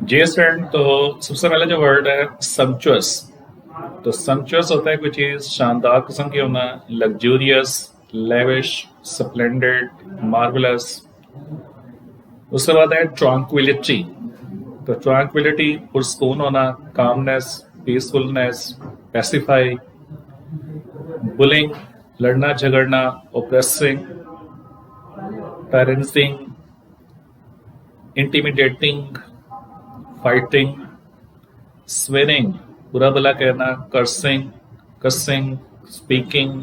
जी student, तो सबसे पहले जो वर्ड है सम्चुअस। तो सम्चुअस होता है कोई चीज शानदार किस्म की होना, लग्जूरियस, लेविश, स्प्लेंडेड, मार्वलस। उसके बाद है ट्रैंक्विलिटी। तो ट्रैंक्विलिटी पुरस्कून होना, कामनेस, पीसफुलनेस, पैसिफाई। बुलिंग, लड़ना झगड़ना, ओप्रेसिंग, पैरेंसिंग, इंटिमिडेटिंग, फाइटिंग। स्वेरिंग, बुरा भला कहना, cursing, cussing, speaking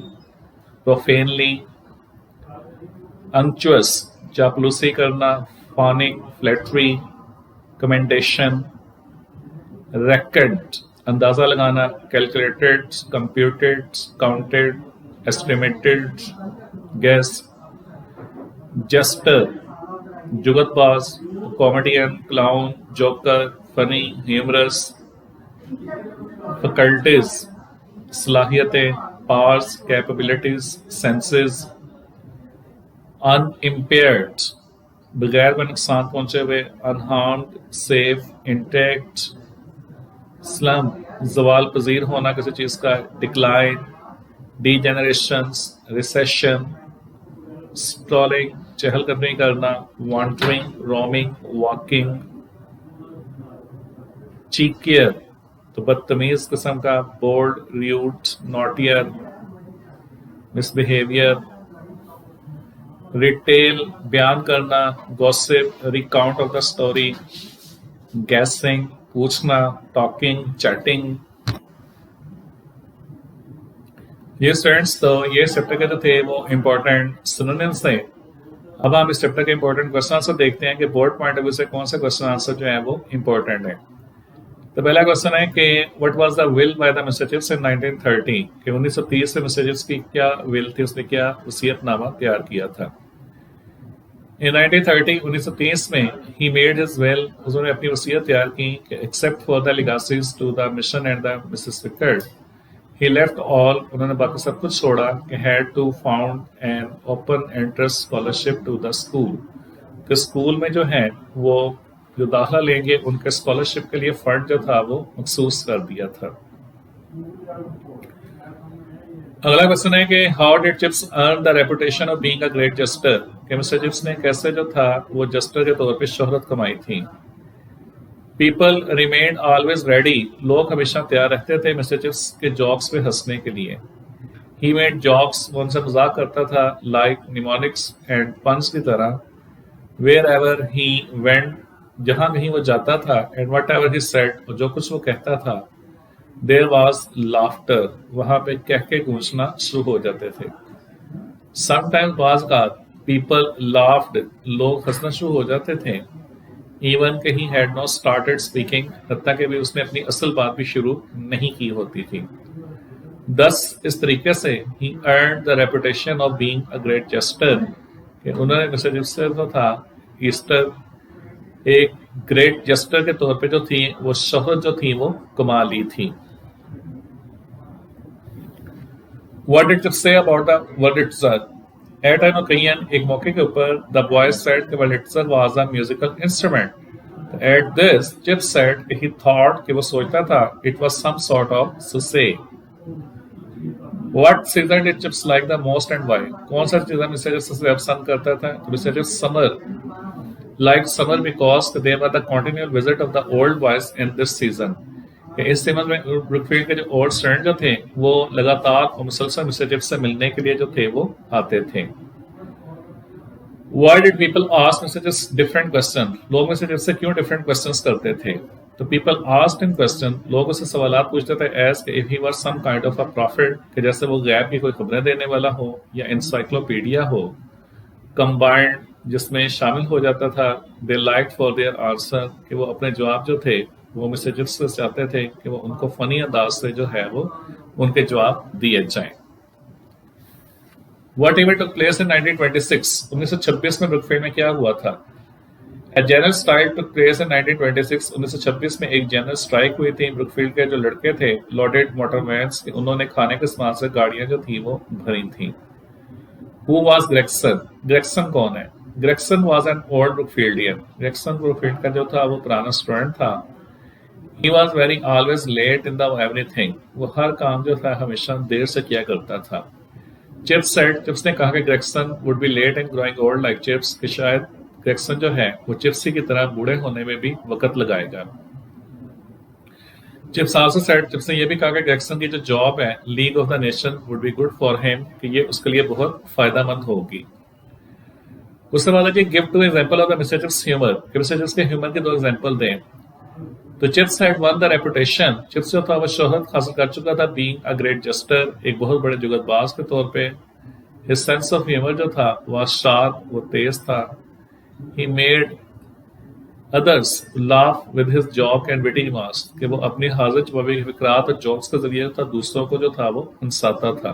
profanely. Unctuous, चापलूसी करना, फॉनिंग, फ्लैटरी, कमेंडेशन। रेकड, अंदाजा लगाना, calculated, computed, counted, estimated, guess. Jester, जुगतबाज, comedian, clown, joker, funny, humorous. Faculties, सलाहियतें, पावर्स, कैपेबिलिटीज, सेंसेस। अनइम्पेयर्ड, बगैर कोई नुकसान पहुंचे हुए, अनहार्म्ड, सेफ, इंटैक्ट। स्लम, जवाल पजीर होना किसी चीज का, डिक्लाइन, डीजेनरेशन, रिसेशन। स्ट्रॉलिंग, चहलकदमी करना, वॉन्डरिंग, रोमिंग, वॉकिंग। चीकियर, तो बदतमीज किस्म का, बोल्ड, र्यूड, नॉटियर, मिसबिहेवियर। रिटेल, बयान करना, gossip, recount of the story. Guessing, पूछना, टॉकिंग, चैटिंग। ये स्टूडेंट्स, तो ये इस चैप्टर के जो थे वो इम्पोर्टेंट सिनोनिम्स थे। अब हम इस चैप्टर के इम्पोर्टेंट क्वेश्चन आंसर देखते हैं कि बोर्ड पॉइंट ऑफ व्यू से कौन से क्वेश्चन आंसर जो है वो इम्पोर्टेंट है। तो पहला क्वेश्चन है कि what was the will by the messages इन 1930, कि 1930 से मैसेजेस की क्या विल थी, उसने क्या वसीयतनामा तैयार किया था। इन 1930 में ही मेड हिज विल, उन्होंने अपनी वसीयत तैयार की कि except for the legacies to the mission and the Mrs Wickard, he left all, उन्होंने बाकी सब कुछ छोड़ा, कि had to found an open entrance scholarship to the school, कि स्कूल में जो है वो जो दाखिला लेंगे उनके स्कॉलरशिप के लिए फंड जो था वो मखसूस कर दिया था। अगला क्वेश्चन है कि how did chips earn the reputation of being a great jester, कि मिस्टर चिप्स ने कैसे जो था वो जस्टर के तौर पे शोहरत कमाई थी। पीपल रिमेन ऑलवेज रेडी, लोग हमेशा तैयार रहते थे मिस्टर चिप्स के जॉक्स पे हंसने के लिए। ही मेड जॉक्स, वो उनसे मजाक करता था, लाइक निमोनिक्स एंड पंस की तरह। वेयर एवर ही वेंट, जहां कहीं वो जाता था, and what ever he said, और जो कुछ वो कहता था, देयर वॉज लाफ्टर, वहां पे कह के गूंजना शुरू हो जाते थे। समटाइम्स बाज का पीपल लाफ्ड, लोग हंसना शुरू हो जाते थे। इवन के he had not started speaking, हत्ता कि भी उसने अपनी असल बात भी शुरू नहीं की होती थी। दस, इस तरीके से ही earned the reputation of being a great jester, कि उन्होंने मिस्टर जिप्सर जो था ईस्टर एक ग्रेट जस्टर के तौर पे जो थी वो शोहरत जो थी वो कमा ली थी। What did it say about the Wurlitzer? At an occasion, एक मौके के ऊपर, the boy said कि Wurlitzer was a musical instrument. At this, Chip said कि he thought, कि वो सोचता था, it was some sort of susse. What season did Chips like the most and why? कौन सा सीजन मिस्टर चिप्स सबसे ज्यादा पसंद करता था? तो mister chips summer, like summer because they were the continual visit of the old boys in this season. इस season में ब्रुकफील्ड के जो ओल्ड स्टूडेंट जो थे वो लगातार और मुसलसल मिस्टर चिप्स से मिलने के लिए जो थे वो आते थे। Why did people ask mister chips different question? लोग मिस्टर चिप्स से क्यों डिफरेंट क्वेश्चंस करते थे? तो पीपल आस्क्ड इन क्वेश्चन, लोग उससे सवालात पूछते थे as if he were some kind of a prophet, कि जैसे वो गैब की कोई खबरें देने वाला हो या इंसाइक्लोपीडिया हो, कंबाइंड, जिसमें शामिल हो जाता था। They like for their answer, कि वो अपने जवाब जो थे वो मिस्टर चिप्स से चाहते थे कि वो उनको फनी अंदाज से जो है वो उनके जवाब दिए जाएं। What event took place in 1926? 1926 में ब्रुकफील्ड में क्या हुआ था? A general strike took place in 1926. 1926 में एक जनरल स्ट्राइक हुई थी। ब्रुकफील्ड के जो लड़के थे लोडेड मोटरवैन्स, उन्होंने खाने के सामान से गाड़ियां जो थी वो भरी थी। Who was Gregson? Gregson कौन है? Gregson was an old Brookfieldian. Gregson Brookfield का जो था वो पुराना स्टूडेंट था। He was very always late in the everything. वो हर काम जो था हमेशा देर से किया करता था। चिप्स सेड, चिप्स ने कहा कि Gregson would be late in growing old like Chips, कि शायद ग्रेगसन जो है वो चिप्सी की तरह बूढ़े होने में भी वक्त लगाएगा। चिप्स आल्सो सेड, चिप्स ने यह भी कहा कि ग्रेगसन की जो जॉब है league of the nation would be good for him, कि ये उसके लिए बहुत फायदेमंद होगी। उसके बाद है कि give two example of the mister chips humour, कि मिस्टर चिप्स के ह्यूमर के दो एग्जांपल दें। तो chips had one the reputation, chips जो था वो शोहरत हासिल कर चुका था बीइंग अ ग्रेट जस्टर, एक बहुत बड़े जुगतबाज के तौर पे। हिज सेंस ऑफ ह्यूमर जो था वह शार्प, वो तेज था। He made others laugh with his joke and witty remarks, कि वो अपनी हाजिर जवाबी फिकरात और जोक्स के जरिए था दूसरों को जो था वो हंसाता था।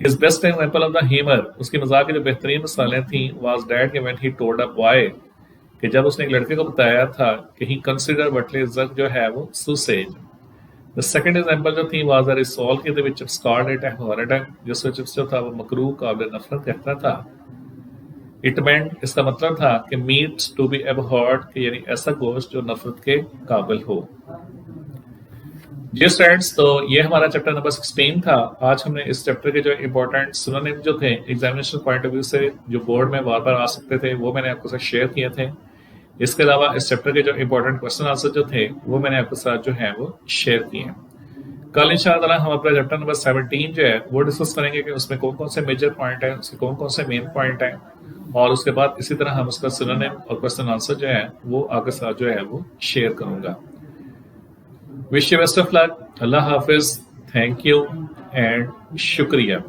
His best example of the humour, उसकी मजाक की जो बेहतरीन मिसालें थी, was that when he told a boy, कि जब उसने एक लड़के को बताया था कि ही कंसीडर बटले इज्जत जो है वो सुसेज। द सेकंड एग्जांपल जो थी वाज अ रिसॉल के दे विच स्कॉर्ड इट एंड हॉरेडन, जिससे चिप्स जो था वो मकरूह काबिल नफरत कहता था। इट मेंट, इसका मतलब था कि मीट्स टू बी एबहॉर्ड, कि यानी ऐसा गोश्त जो नफरत के काबिल हो। जी स्टूडेंट्स, तो ये हमारा चैप्टर नंबर 16 था। आज हमने इस चैप्टर के जो इंपॉर्टेंट सिनोनिम जो थे एग्जामिनेशन पॉइंट ऑफ व्यू से जो बोर्ड में बार बार आ सकते थे वो मैंने आपके साथ शेयर किए थे। इसके अलावा इस चैप्टर के जो इंपॉर्टेंट क्वेश्चन आंसर जो थे वो मैंने आपके साथ जो है वो शेयर किए हैं। कल इंशाअल्लाह हम अपना चैप्टर नंबर 17 जो है वो डिस्कस करेंगे कि उसमें कौन कौन से मेजर पॉइंट है, उसके कौन कौन से मेन पॉइंट है, और उसके बाद इसी तरह हम उसका सिनोनिम और क्वेश्चन आंसर जो है वो आपके साथ जो है वो शेयर करूंगा। Wish you best of luck. Allah Hafiz, thank you and शुक्रिया।